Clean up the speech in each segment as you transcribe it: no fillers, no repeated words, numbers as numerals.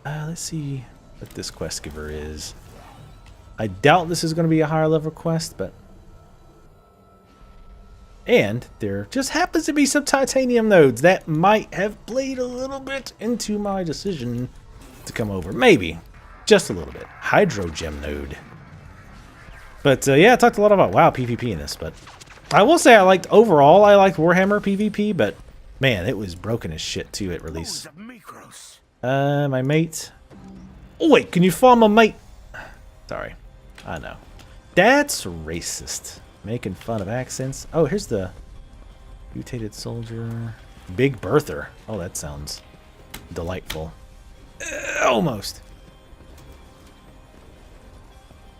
Let's see what this quest giver is. I doubt this is going to be a higher level quest, but... And there just happens to be some titanium nodes that might have played a little bit into my decision to come over. Maybe. Just a little bit. Hydrogem node. But yeah, I talked a lot about WoW PvP in this, but I will say I liked Warhammer PvP, but man, it was broken as shit too at release. My mate. Oh wait, can you follow my mate? Sorry. I know. That's racist. Making fun of accents. Oh, here's the mutated soldier. Big Berther. Oh, that sounds delightful. Almost.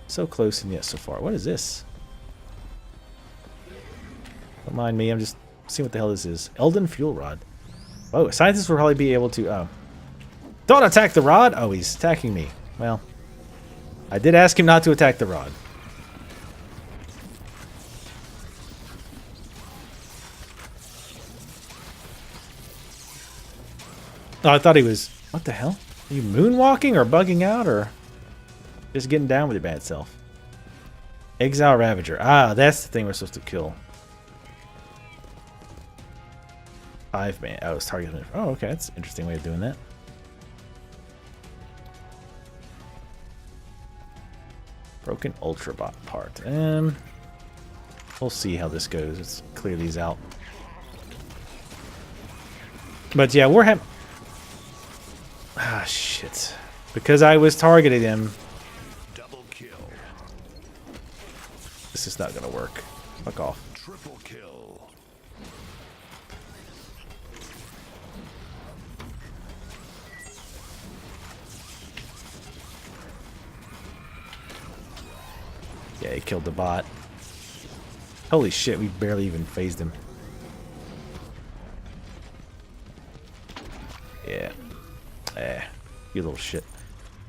So close and yet so far. What is this? Don't mind me. I'm just seeing what the hell this is. Elden Fuel Rod. Oh, scientists will probably be able to... Oh. Don't attack the rod! Oh, he's attacking me. Well, I did ask him not to attack the rod. Oh, I thought he was... What the hell? Are you moonwalking or bugging out or just getting down with your bad self? Exile Ravager. Ah, that's the thing we're supposed to kill. 5 man. Oh, it's targeted. Oh, okay. That's an interesting way of doing that. Broken Ultrabot part. We'll see how this goes. Let's clear these out. But yeah, Warhammer... Ah, shit. Because I was targeting him. Double kill. This is not gonna work. Fuck off. Triple kill. Yeah, he killed the bot. Holy shit, we barely even phased him. Yeah. You little shit.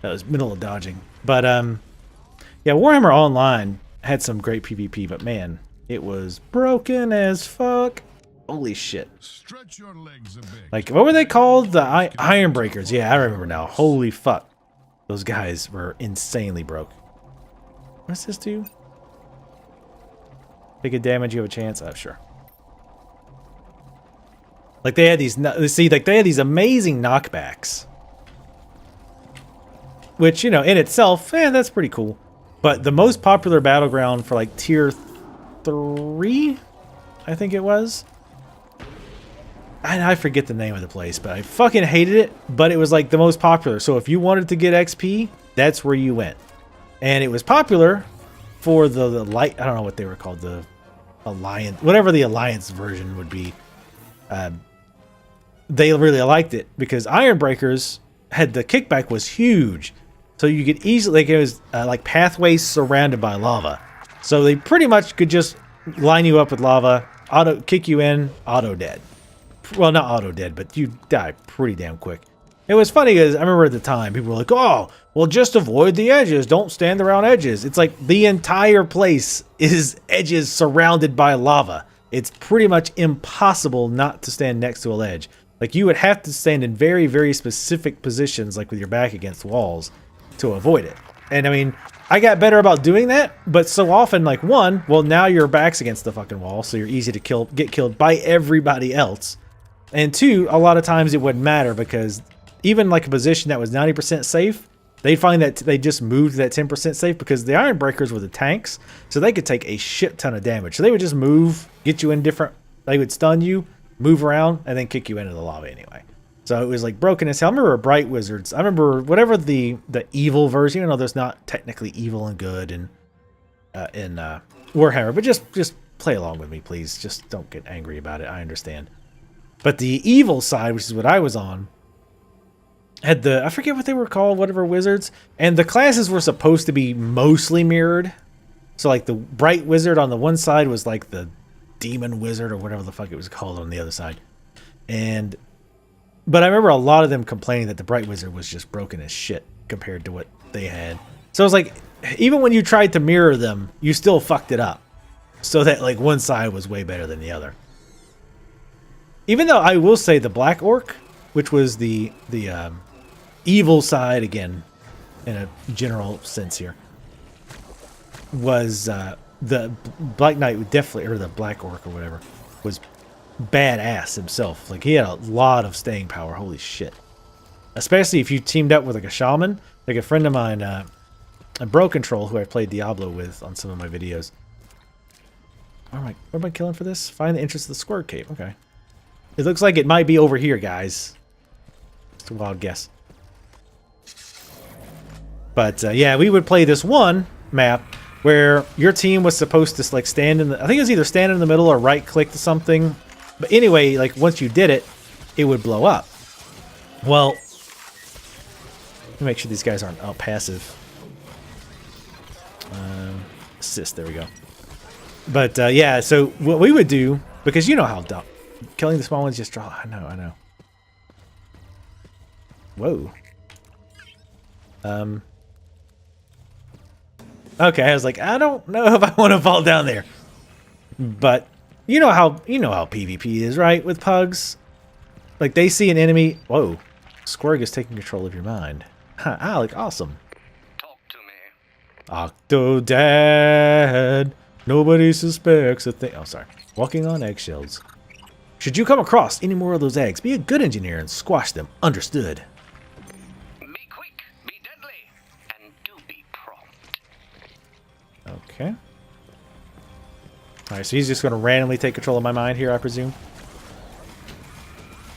That was middle of dodging. But, yeah, Warhammer Online had some great PvP, but man, it was broken as fuck. Holy shit. Stretch your legs a bit. Like, what were they called? The Iron Breakers. Yeah, I remember now. Holy fuck. Those guys were insanely broke. What's this do? Take a damage, you have a chance? Oh, sure. Like, they had these... See, like, they had these amazing knockbacks. Which, you know, in itself, that's pretty cool. But the most popular battleground for, like, tier 3, I think it was. I forget the name of the place, but I fucking hated it. But it was, like, the most popular. So if you wanted to get XP, that's where you went. And it was popular for the light... I don't know what they were called. The Alliance... Whatever the Alliance version would be. They really liked it because Iron Breakers had... The kickback was huge. So you could easily... Like, it was like pathways surrounded by lava. So they pretty much could just line you up with lava, auto kick you in, auto dead. Well, not auto dead, but you die pretty damn quick. It was funny because I remember at the time people were like, "Oh, well, just avoid the edges. Don't stand around edges." It's like the entire place is edges surrounded by lava. It's pretty much impossible not to stand next to a ledge. Like, you would have to stand in very, very specific positions, like with your back against walls, to avoid it. And I mean, I got better about doing that, but so often, like, one, well, now your back's against the fucking wall, so you're easy to get killed by everybody else. And two, a lot of times it wouldn't matter because even like a position that was 90% safe, they'd find that they just moved to that 10% safe because the Iron Breakers were the tanks, so they could take a shit ton of damage. So they would just move, get you in different, they would stun you, move around, and then kick you into the lava anyway. So it was like broken as hell. I remember Bright Wizards. I remember whatever the evil version, even though there's not technically evil and good in Warhammer, but just play along with me, please. Just don't get angry about it. I understand. But the evil side, which is what I was on, had the, I forget what they were called, whatever wizards, and the classes were supposed to be mostly mirrored. So like the Bright Wizard on the one side was like the Demon Wizard or whatever the fuck it was called on the other side. But I remember a lot of them complaining that the Bright Wizard was just broken as shit compared to what they had. So it was like, even when you tried to mirror them, you still fucked it up. So that like one side was way better than the other. Even though I will say the Black Orc, which was the evil side again, in a general sense here, was the Black Knight would definitely, or the Black Orc or whatever, was badass himself. Like, he had a lot of staying power. Holy shit. Especially if you teamed up with like a shaman. Like a friend of mine, a Bro Control, who I played Diablo with on some of my videos. What am I killing for this? Find the entrance to the Squirt Cave. Okay. It looks like it might be over here, guys. It's a wild guess. But yeah, we would play this one map where your team was supposed to like stand in the, I think it was either stand in the middle or right click to something. But anyway, like once you did it, it would blow up. Well, let me make sure these guys aren't out passive. Assist, there we go. But yeah, so what we would do, because you know how dumb. Killing the small ones just draw. I know. Whoa. Okay, I was like, I don't know if I want to fall down there. But you know how PvP is, right? With pugs. Like they see an enemy. Whoa. Squirg is taking control of your mind. Huh, Alec, awesome. Talk to me. Octodad. Nobody suspects a thing. Oh, sorry. Walking on eggshells. Should you come across any more of those eggs, be a good engineer and squash them. Understood. Be quick, be deadly, and do be prompt. Okay. Alright, so he's just going to randomly take control of my mind here, I presume.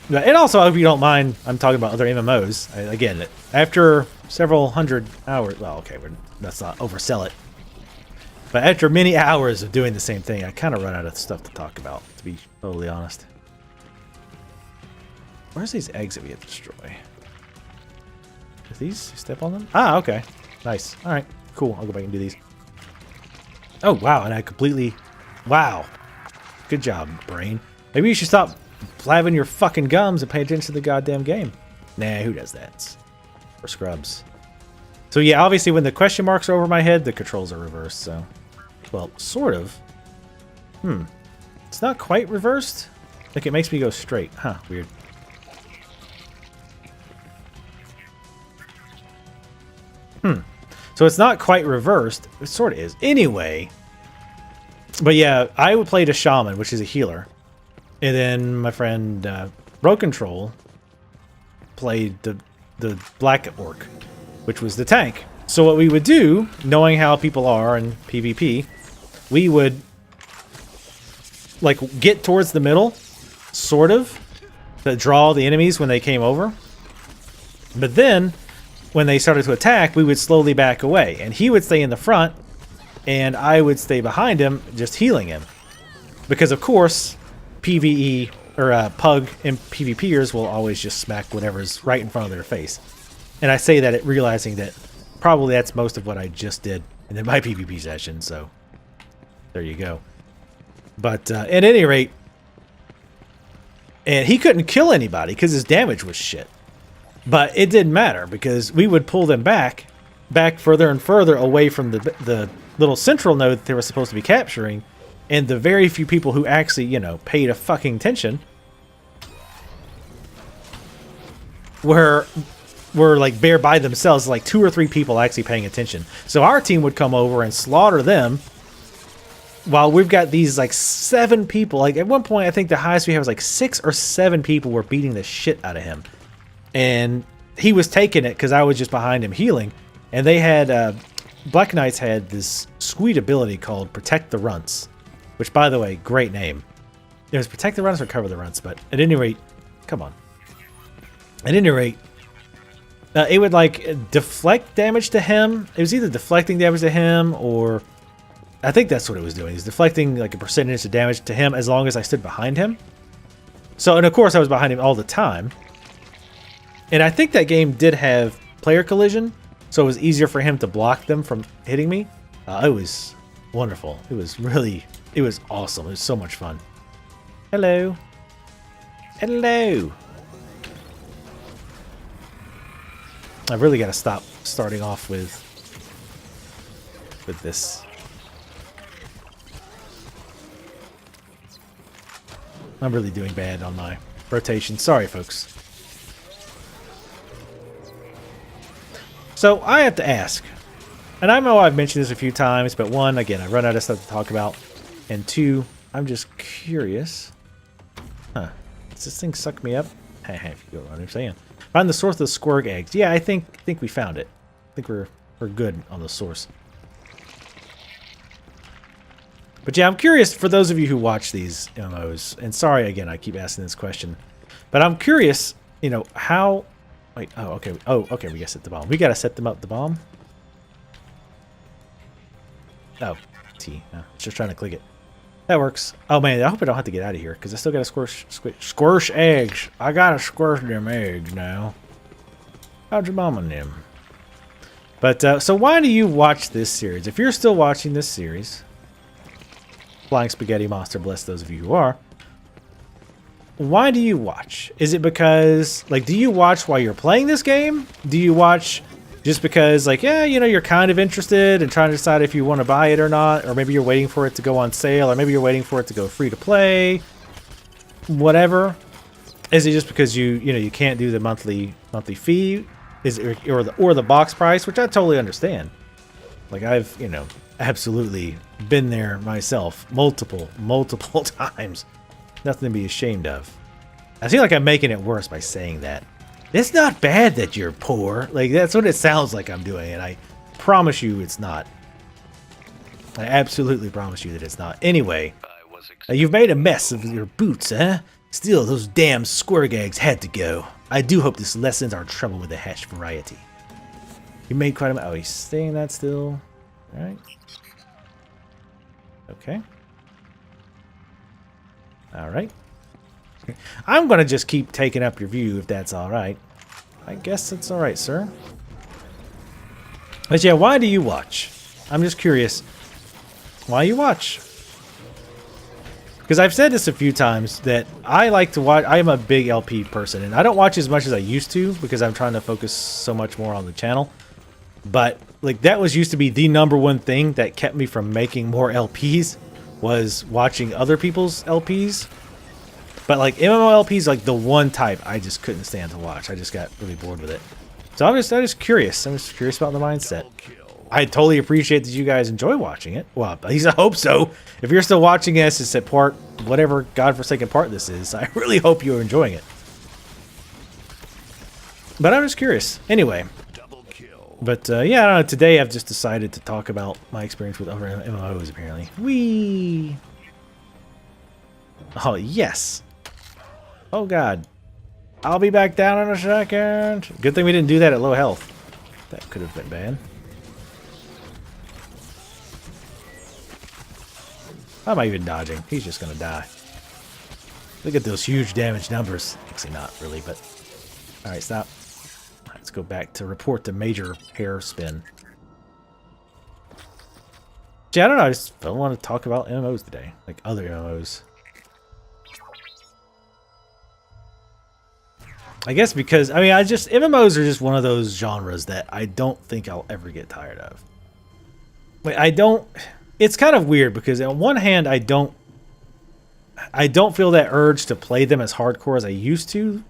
Yeah, and also, I hope you don't mind, I'm talking about other MMOs. Again, after several hundred hours... Well, okay, let's not oversell it. But after many hours of doing the same thing, I kind of run out of stuff to talk about, to be totally honest. Where's these eggs that we have to destroy? Are these? Step on them? Ah, okay. Nice. Alright, cool. I'll go back and do these. Oh, wow. And I completely... Wow. Good job, brain. Maybe you should stop flapping your fucking gums and pay attention to the goddamn game. Nah, who does that? It's for scrubs. So yeah, obviously when the question marks are over my head, the controls are reversed, so... Well, sort of. It's not quite reversed. Like, it makes me go straight. Huh, weird. So it's not quite reversed. It sort of is. Anyway. But yeah, I played a shaman, which is a healer. And then my friend, Bro Control, played the Black Orc, which was the tank. So what we would do, knowing how people are in PvP, we would like get towards the middle, sort of, to draw the enemies when they came over. But then, when they started to attack, we would slowly back away. And he would stay in the front, and I would stay behind him, just healing him. Because of course, PvE, or Pug and PvPers will always just smack whatever's right in front of their face. And I say that realizing that probably that's most of what I just did in my PvP session, so there you go. But at any rate, and he couldn't kill anybody because his damage was shit. But it didn't matter because we would pull them back further and further away from the little central node that they were supposed to be capturing, and the very few people who actually, you know, paid a fucking attention were like bare by themselves, like 2 or 3 people actually paying attention. So our team would come over and slaughter them while we've got these like 7 people. Like at one point, I think the highest we had was like 6 or 7 people were beating the shit out of him. And he was taking it because I was just behind him healing. And they had, Black Knights had this sweet ability called Protect the Runts. Which, by the way, great name. It was Protect the Runts or Cover the Runts. But at any rate, come on. At any rate, it would like deflect damage to him. It was either deflecting damage to him or... I think that's what it was doing. It was deflecting like a percentage of damage to him as long as I stood behind him. So, and of course I was behind him all the time. And I think that game did have player collision, so it was easier for him to block them from hitting me. It was wonderful. It was awesome. It was so much fun. Hello. Hello. I've really got to stop starting off with this. I'm really doing bad on my rotation. Sorry, folks. So I have to ask, and I know I've mentioned this a few times, but one, again, I run out of stuff to talk about, and two, I'm just curious. Huh? Does this thing suck me up? Hey, if you go what I'm saying. Find the source of the squirg eggs. Yeah, I think we found it. I think we're good on the source. But yeah, I'm curious for those of you who watch these MMOs, and sorry again, I keep asking this question, but I'm curious, you know, how. Wait, oh okay, we gotta set the bomb. We gotta set them up the bomb. Oh, T. No, just trying to click it. That works. Oh man, I hope I don't have to get out of here because I still gotta squish eggs. I gotta squish them eggs now. How'd your mama them? But so why do you watch this series? If you're still watching this series, Flying Spaghetti Monster, bless those of you who are. Why do you watch? Is it because, like, do you watch while you're playing this game? Do you watch just because, like, yeah, you know, you're kind of interested and trying to decide if you want to buy it or not, or maybe you're waiting for it to go on sale, or maybe you're waiting for it to go free to play, whatever? Is it just because you know, you can't do the monthly fee, or the box price, which I totally understand. Like, I've, you know, absolutely been there myself multiple times. Nothing to be ashamed of. I feel like I'm making it worse by saying that. It's not bad that you're poor. Like, that's what it sounds like I'm doing, and I promise you it's not. I absolutely promise you that it's not. Anyway, you've made a mess of your boots, huh? Still, those damn squirg eggs had to go. I do hope this lessens our trouble with the hatch variety. You made quite a... Oh, he's saying that still? Alright. Okay. Alright. I'm going to just keep taking up your view if that's alright. I guess it's alright, sir. But yeah, why do you watch? I'm just curious. Why you watch? Because I've said this a few times that I like to watch. I am a big LP person, and I don't watch as much as I used to because I'm trying to focus so much more on the channel. But like, that was used to be the #1 thing that kept me from making more LPs, was watching other people's LPs. But like, MMO LPs, like the one type I just couldn't stand to watch. I just got really bored with it. So I'm just curious. I'm just curious about the mindset. I totally appreciate that you guys enjoy watching it. Well, at least I hope so. If you're still watching this, it's at part, whatever godforsaken part this is, I really hope you're enjoying it. But I'm just curious. Anyway. But yeah, I don't know, today I've just decided to talk about my experience with other MMOs, apparently. Whee! Oh, yes. Oh, God. I'll be back down in a second. Good thing we didn't do that at low health. That could have been bad. How am I even dodging? He's just going to die. Look at those huge damage numbers. Actually, not really, but... Alright, stop. Let's go back to report the major hair spin. Gee, I don't know. I just don't want to talk about MMOs today. Like other MMOs. I guess because, I mean, MMOs are just one of those genres that I don't think I'll ever get tired of. Wait, it's kind of weird because on one hand, I don't feel that urge to play them as hardcore as I used to.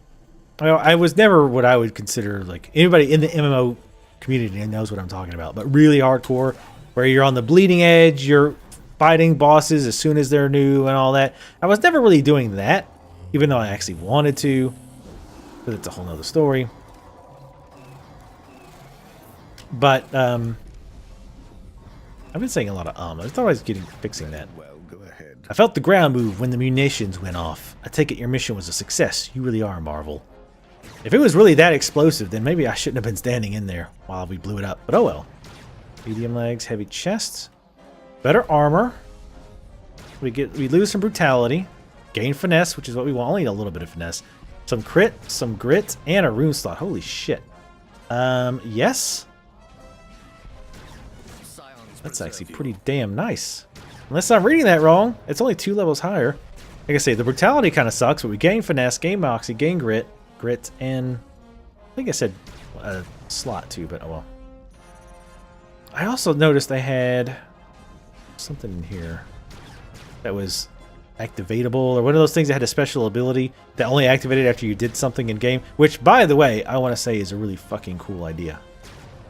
I was never what I would consider, like, anybody in the MMO community knows what I'm talking about, but really hardcore, where you're on the bleeding edge, you're fighting bosses as soon as they're new and all that. I was never really doing that, even though I actually wanted to, but it's a whole nother story. But, I've been saying a lot of I thought I was fixing that. Well, go ahead. I felt the ground move when the munitions went off. I take it your mission was a success. You really are a marvel. If it was really that explosive, then maybe I shouldn't have been standing in there while we blew it up. But oh well. Medium legs, heavy chests, better armor. We lose some brutality, gain finesse, which is what we want. Only a little bit of finesse. Some crit, some grit, and a rune slot. Holy shit. Yes. That's actually pretty damn nice. Unless I'm reading that wrong, it's only 2 levels higher. Like I say, the brutality kind of sucks, but we gain finesse, gain moxie, gain grit, and I think I said a slot too, but oh well. I also noticed I had something in here that was activatable, or one of those things that had a special ability that only activated after you did something in game, which, by the way, I want to say is a really fucking cool idea.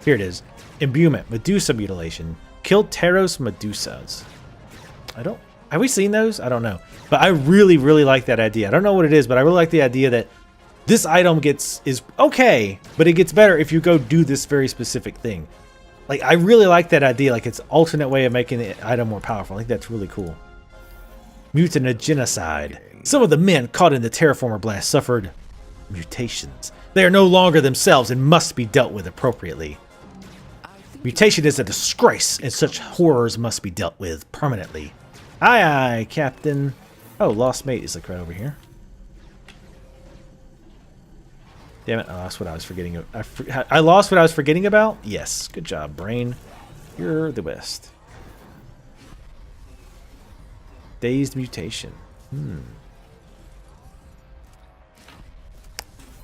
Here it is. Imbuement. Medusa mutilation. Kill Teros Medusas. Have we seen those? I don't know. But I really, really like that idea. I don't know what it is, but I really like the idea that this item is okay, but it gets better if you go do this very specific thing. Like, I really like that idea. Like, it's an alternate way of making the item more powerful. I think that's really cool. Mutagenocide. Some of the men caught in the terraformer blast suffered mutations. They are no longer themselves and must be dealt with appropriately. Mutation is a disgrace, and such horrors must be dealt with permanently. Aye, aye, Captain. Oh, lost mate is like right over here. Damn it, I lost what I was forgetting. I lost what I was forgetting about? Yes, good job, brain. You're the best. Dazed mutation.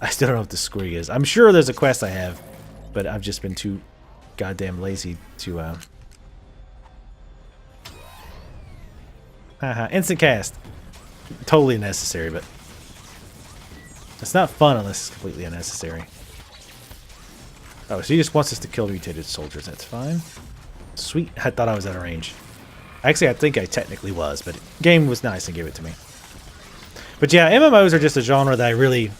I still don't know what the squig is. I'm sure there's a quest I have, but I've just been too goddamn lazy to instant cast. Totally necessary, but it's not fun unless it's completely unnecessary. Oh, so he just wants us to kill mutated soldiers. That's fine. Sweet. I thought I was out of range. Actually, I think I technically was, but the game was nice and gave it to me. But yeah, MMOs are just a genre that I really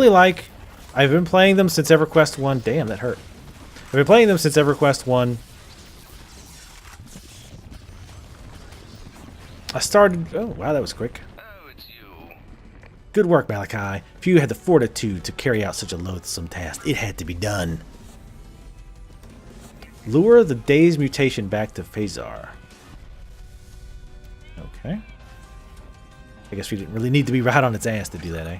like. I've been playing them since EverQuest 1. Damn, that hurt. I've been playing them since EverQuest 1. I started... Oh, wow, that was quick. Oh, it's you. Good work, Malachi. If you had the fortitude to carry out such a loathsome task, it had to be done. Lure the day's mutation back to Phasar. Okay. I guess we didn't really need to be right on its ass to do that, eh?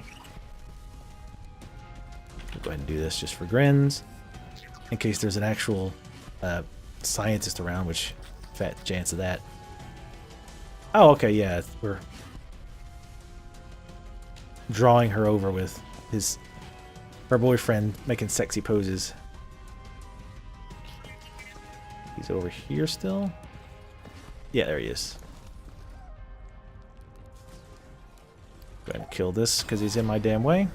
We'll go ahead and do this just for grins. In case there's an actual scientist around, which fat chance of that. Oh, okay, yeah, we're drawing her over with her boyfriend making sexy poses. He's over here still? Yeah, there he is. Go ahead and kill this because he's in my damn way.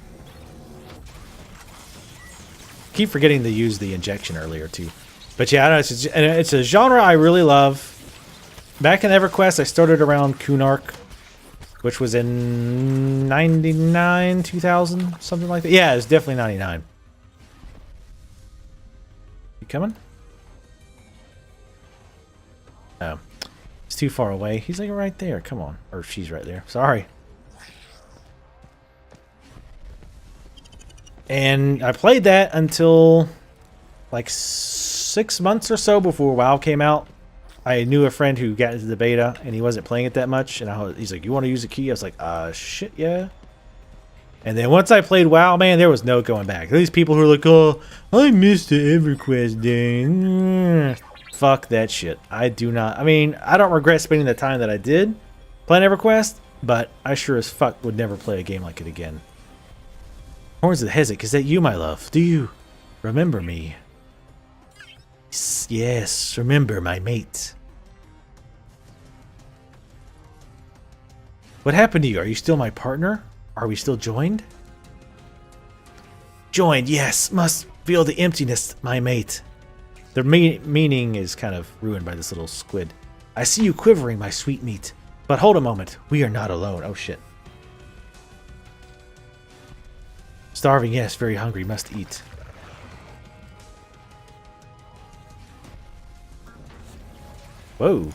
Keep forgetting to use the injection earlier too. But yeah, I know it's a genre I really love. Back in EverQuest, I started around Kunark, which was in 99, 2000, something like that. Yeah, it was definitely 99. You coming? Oh, it's too far away. He's like right there. Come on. Or she's right there. Sorry. And I played that until like 6 months or so before WoW came out. I knew a friend who got into the beta and he wasn't playing it that much. And he's like, you want to use a key? I was like, shit, yeah. And then once I played WoW, man, there was no going back. These people who are like, oh, I missed the EverQuest day. Fuck that shit. I do not. I mean, I don't regret spending the time that I did playing EverQuest, but I sure as fuck would never play a game like it again. Horns of the Hezek, is that you, my love? Do you remember me? Yes, remember my mate. What happened to you? Are you still my partner? Are we still joined? Joined, yes. Must feel the emptiness, my mate. The meaning is kind of ruined by this little squid. I see you quivering, my sweet meat. But hold a moment. We are not alone. Oh, shit. Starving, yes. Very hungry. Must eat. Whoa.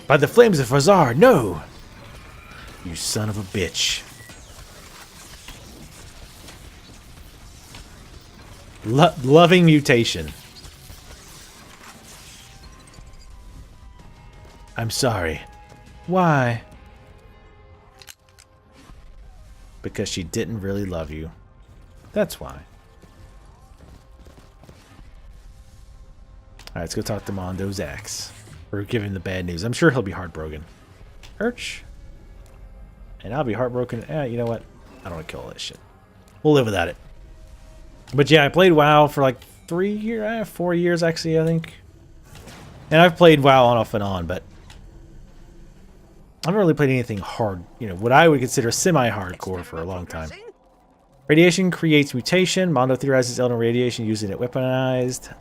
By the flames of Phasar, no! You son of a bitch. Loving mutation. I'm sorry. Why? Because she didn't really love you. That's why. Alright, let's go talk to Mondo Zax. We're giving the bad news. I'm sure he'll be heartbroken. Urch. And I'll be heartbroken. You know what? I don't want to kill all that shit. We'll live without it. But yeah, I played WoW for like 4 years actually, I think. And I've played WoW on off and on, but I haven't really played anything hard, you know, what I would consider semi-hardcore for a long time. Radiation creates mutation. Mondo theorizes Elden radiation using it weaponized.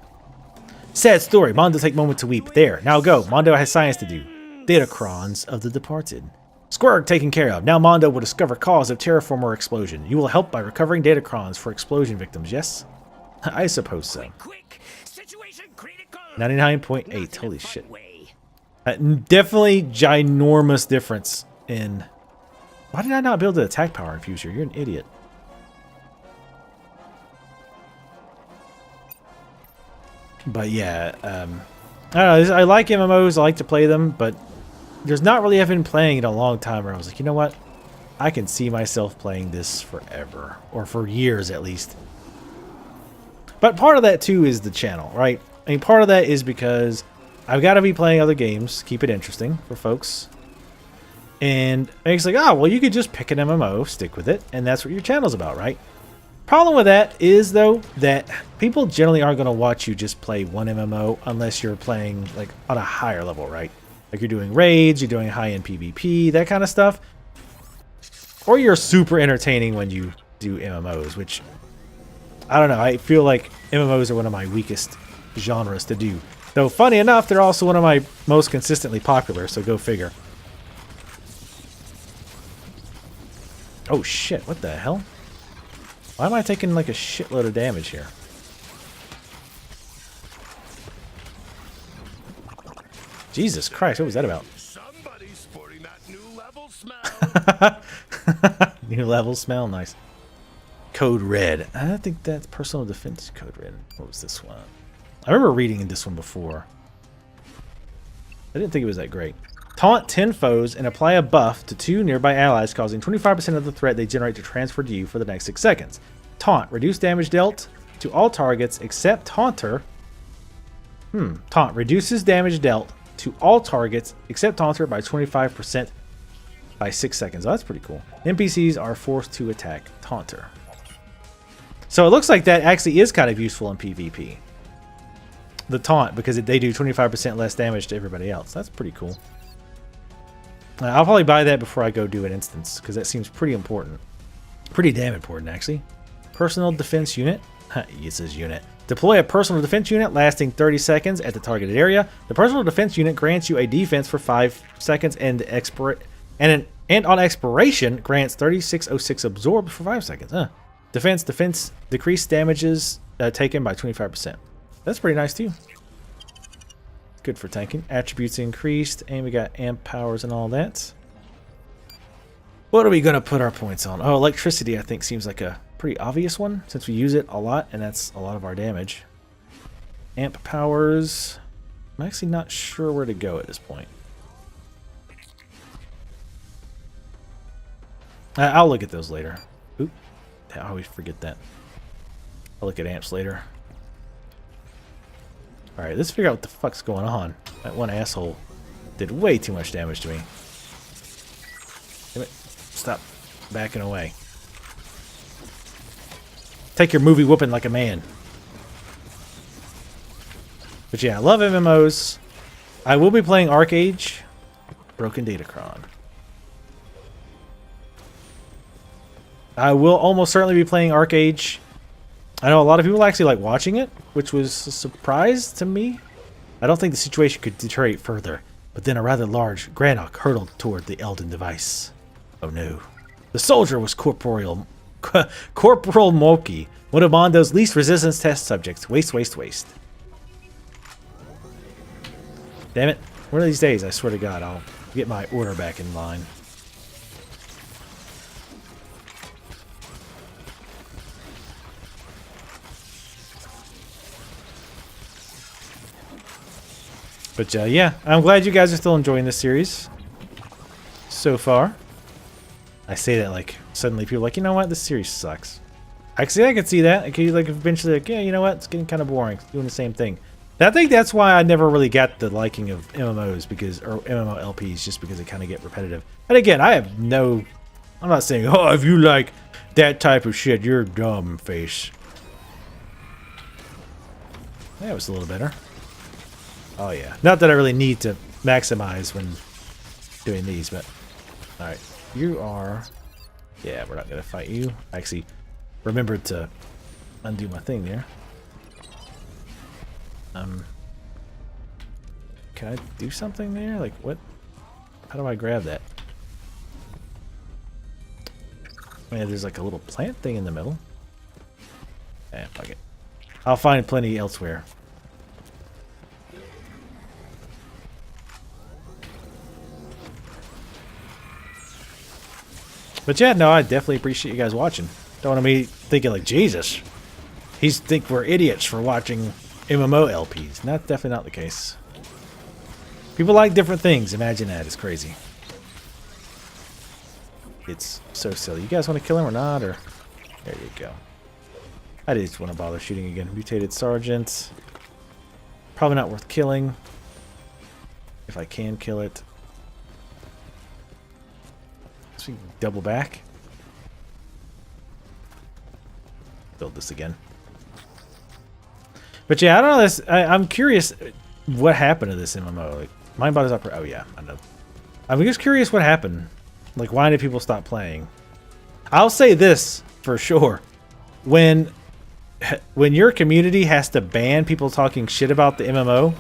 Sad story. Mondo take moment to weep. There. Now go. Mondo has science to do. Datacrons of the departed. Squirg taken care of. Now Mondo will discover cause of terraformer explosion. You will help by recovering datacrons for explosion victims, yes? I suppose so. 99.8. Holy shit. Definitely ginormous difference in... Why did I not build an attack power infuser? You're an idiot. But yeah, I don't know. I like MMOs. I like to play them, but there's not really I've been playing in a long time where I was like, you know what? I can see myself playing this forever, or for years at least. But part of that too is the channel, right? I mean, part of that is because I've got to be playing other games, keep it interesting for folks. And it's like, oh, well, you could just pick an MMO, stick with it, and that's what your channel's about, right? Problem with that is, though, that people generally aren't going to watch you just play one MMO unless you're playing like on a higher level, right? Like you're doing raids, you're doing high-end PvP, that kind of stuff. Or you're super entertaining when you do MMOs, which, I don't know, I feel like MMOs are one of my weakest genres to do. Though, funny enough, they're also one of my most consistently popular, so go figure. Oh shit, what the hell? Why am I taking like a shitload of damage here? Jesus Christ, what was that about? Somebody's sporting that new level smell. New level smell, nice. Code Red. I think that's personal defense Code Red. What was this one? I remember reading this one before. I didn't think it was that great. Taunt 10 foes and apply a buff to 2 nearby allies, causing 25% of the threat they generate to transfer to you for the next 6 seconds. Taunt. Reduce damage dealt to all targets except Taunter. Taunt. Reduces damage dealt to all targets except Taunter by 25% by 6 seconds. Oh, that's pretty cool. NPCs are forced to attack Taunter. So it looks like that actually is kind of useful in PvP. The taunt, because they do 25% less damage to everybody else. That's pretty cool. I'll probably buy that before I go do an instance, because that seems pretty important. Pretty damn important, actually. Personal defense unit. It says unit. Deploy a personal defense unit lasting 30 seconds at the targeted area. The personal defense unit grants you a defense for 5 seconds and on expiration grants 3606 absorbed for 5 seconds. Defense decreased damages taken by 25%. That's pretty nice too. Good for tanking. Attributes increased, and we got amp powers and all that. What are we going to put our points on? Oh, electricity I think seems like a pretty obvious one since we use it a lot, and that's a lot of our damage. Amp powers. I'm actually not sure where to go at this point. I'll look at those later. Oop. I always forget that. I'll look at amps later. Alright, let's figure out what the fuck's going on. That one asshole did way too much damage to me. Damn it. Stop backing away. Take your movie whooping like a man. But yeah, I love MMOs. I will be playing Arcade. Broken Datacron. I will almost certainly be playing Arcade. I know a lot of people actually like watching it, which was a surprise to me. I don't think the situation could deteriorate further, but then a rather large Granok hurtled toward the Elden device. Oh no. The soldier was Corporal Moki, one of Mondo's least resistance test subjects. Waste, waste, waste. Damn it. One of these days, I swear to God, I'll get my order back in line. But yeah, I'm glad you guys are still enjoying this series so far. I say that like suddenly people are like, you know what, this series sucks. Actually, I could see that. I could like eventually like, yeah, you know what, it's getting kind of boring, doing the same thing. I think that's why I never really got the liking of MMOs or MMO LPs, just because they kind of get repetitive. And again, I'm not saying, oh, if you like that type of shit, you're dumb face. That was a little better. Oh yeah. Not that I really need to maximize when doing these, but... Alright. You are... Yeah, we're not going to fight you. Actually, remembered to undo my thing there. Can I do something there? Like, what? How do I grab that? Man, there's like a little plant thing in the middle. Eh, fuck it. I'll find plenty elsewhere. But yeah, no, I definitely appreciate you guys watching. Don't want me thinking like, Jesus, he's think we're idiots for watching MMO LPs. And that's definitely not the case. People like different things. Imagine that. It's crazy. It's so silly. You guys want to kill him or not? Or there you go. I just want to bother shooting again. Mutated Sergeant. Probably not worth killing. If I can kill it. So we can double back. Build this again. But yeah, I don't know this. I'm curious what happened to this MMO. Like, Mind Bot is up. Oh yeah, I know. I'm just curious what happened. Like, why did people stop playing? I'll say this for sure: when your community has to ban people talking shit about the MMO,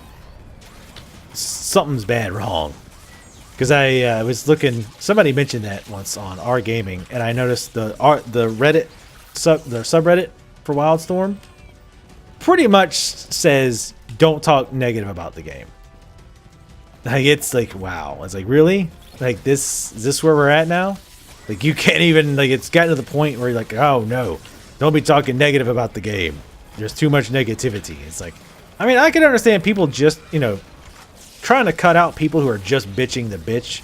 something's bad wrong. Because I was looking, somebody mentioned that once on R Gaming, and I noticed the Reddit the subreddit for Wildstorm pretty much says don't talk negative about the game. Like, it's like, wow. It's like, really? Like, is this where we're at now? Like, you can't even, like, it's gotten to the point where you're like, oh no, don't be talking negative about the game. There's too much negativity. It's like, I mean, I can understand people just, you know, trying to cut out people who are just bitching the bitch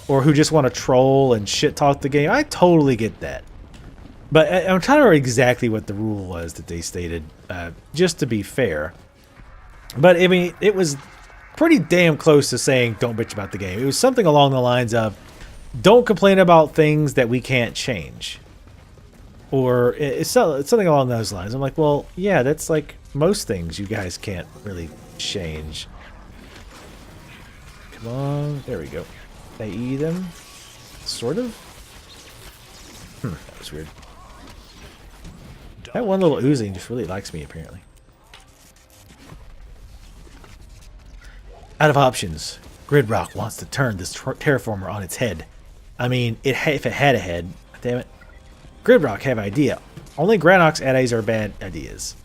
or who just want to troll and shit talk the game. I totally get that. But I'm trying to remember exactly what the rule was that they stated, just to be fair. But, I mean, it was pretty damn close to saying don't bitch about the game. It was something along the lines of don't complain about things that we can't change. Or it's something along those lines. I'm like, well, yeah, that's like most things you guys can't really change. Come on. There we go. AE them. Sort of. That was weird. That one little oozing just really likes me, apparently. Out of options. Gridrock wants to turn this terraformer on its head. I mean, if it had a head. Damn it. Gridrock have idea. Only Granox ADAs are bad ideas.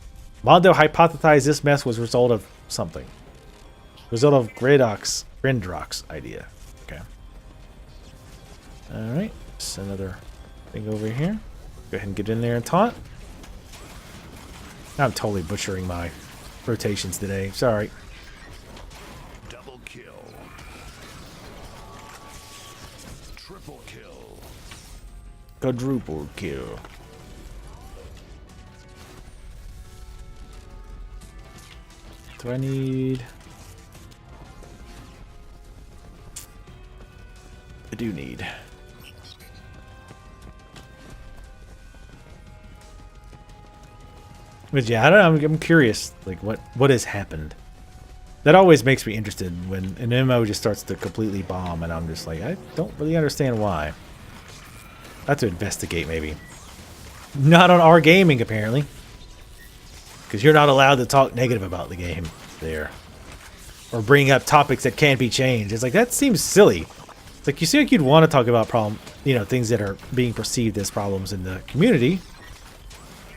Mondo hypothesized this mess was a result of something. Result of Grindrock's idea. Okay. Alright. Just another thing over here. Go ahead and get in there and taunt. I'm totally butchering my rotations today. Sorry. Double kill. Triple kill. Quadruple kill. Do I need... I do need... But yeah, I don't know, I'm curious, like, what has happened. That always makes me interested when an MMO just starts to completely bomb, and I'm just like, I don't really understand why. I have to investigate, maybe. Not on R Gaming, apparently. Because you're not allowed to talk negative about the game there. Or bring up topics that can't be changed. It's like, that seems silly. It's like, you seem like you'd want to talk about things that are being perceived as problems in the community.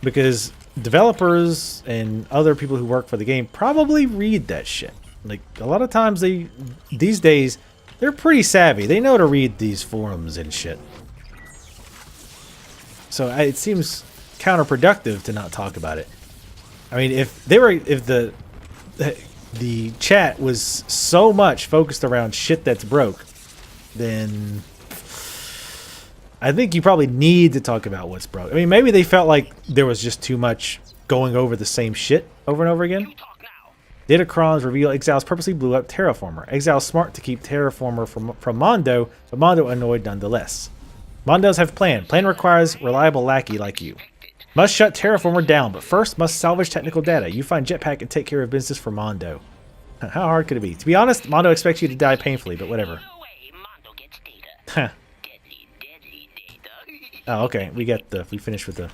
Because developers and other people who work for the game probably read that shit. Like, a lot of times these days, they're pretty savvy. They know to read these forums and shit. So it seems counterproductive to not talk about it. I mean, if the chat was so much focused around shit that's broke, then I think you probably need to talk about what's broke. I mean, maybe they felt like there was just too much going over the same shit over and over again. Datacrons reveal Exiles purposely blew up Terraformer. Exile's smart to keep Terraformer from Mondo, but Mondo annoyed nonetheless. Mondos have plan. Plan requires reliable lackey like you. Must shut Terraformer down, but first must salvage technical data. You find Jetpack and take care of business for Mondo. How hard could it be? To be honest, Mondo expects you to die painfully, but whatever. Oh, okay. We finished with the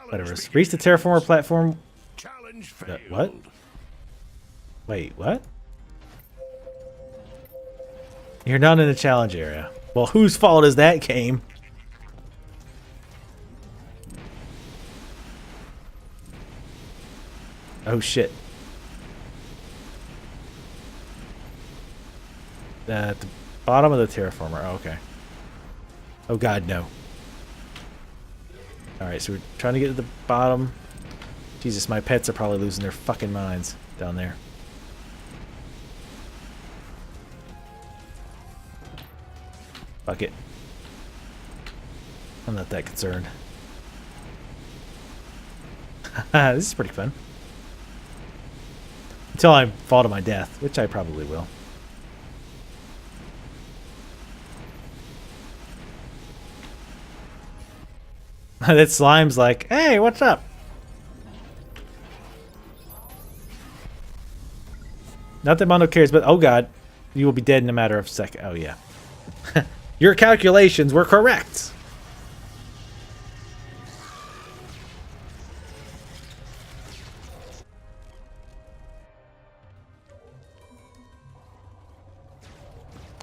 Whatever. Reach the terraformer platform. Challenge failed. What? Wait, what? You're not in the challenge area. Well, whose fault is that game? Oh shit. At the bottom of the terraformer. Oh, okay. Oh god, no. Alright, so we're trying to get to the bottom. Jesus, my pets are probably losing their fucking minds down there. Fuck it. I'm not that concerned. This is pretty fun. Until I fall to my death, which I probably will. That slime's like, hey, what's up? Not that Mondo cares, but oh god, you will be dead in a matter of seconds. Oh yeah. Your calculations were correct.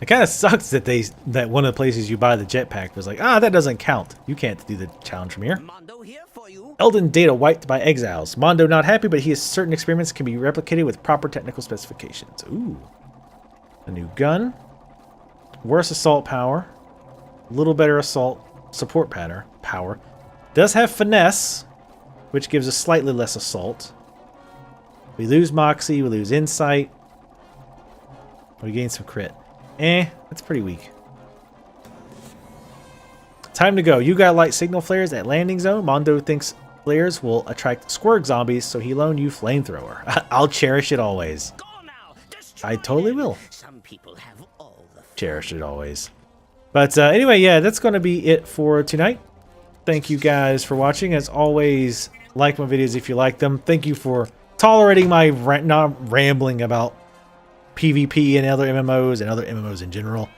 It kind of sucks that that one of the places you buy the jetpack was like, that doesn't count. You can't do the challenge from here. Mondo here for you. Elden data wiped by exiles. Mondo not happy, but he has certain experiments can be replicated with proper technical specifications. Ooh. A new gun. Worse assault power. A little better assault support power. Does have finesse, which gives us slightly less assault. We lose Moxie, we lose insight. We gain some crit. That's pretty weak. Time to go. You got light signal flares at landing zone. Mondo thinks flares will attract squirg zombies, so he loaned you flamethrower. I'll cherish it always. Go now. I totally will. Some people have all the Cherish it always. But anyway, yeah, that's going to be it for tonight. Thank you guys for watching. As always, like my videos if you like them. Thank you for tolerating my not rambling about PvP and other MMOs and other MMOs in general.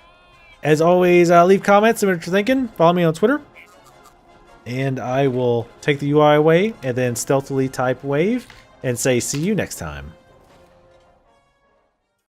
As always, leave comments on what you're thinking. Follow me on Twitter. And I will take the UI away and then stealthily type wave and say see you next time.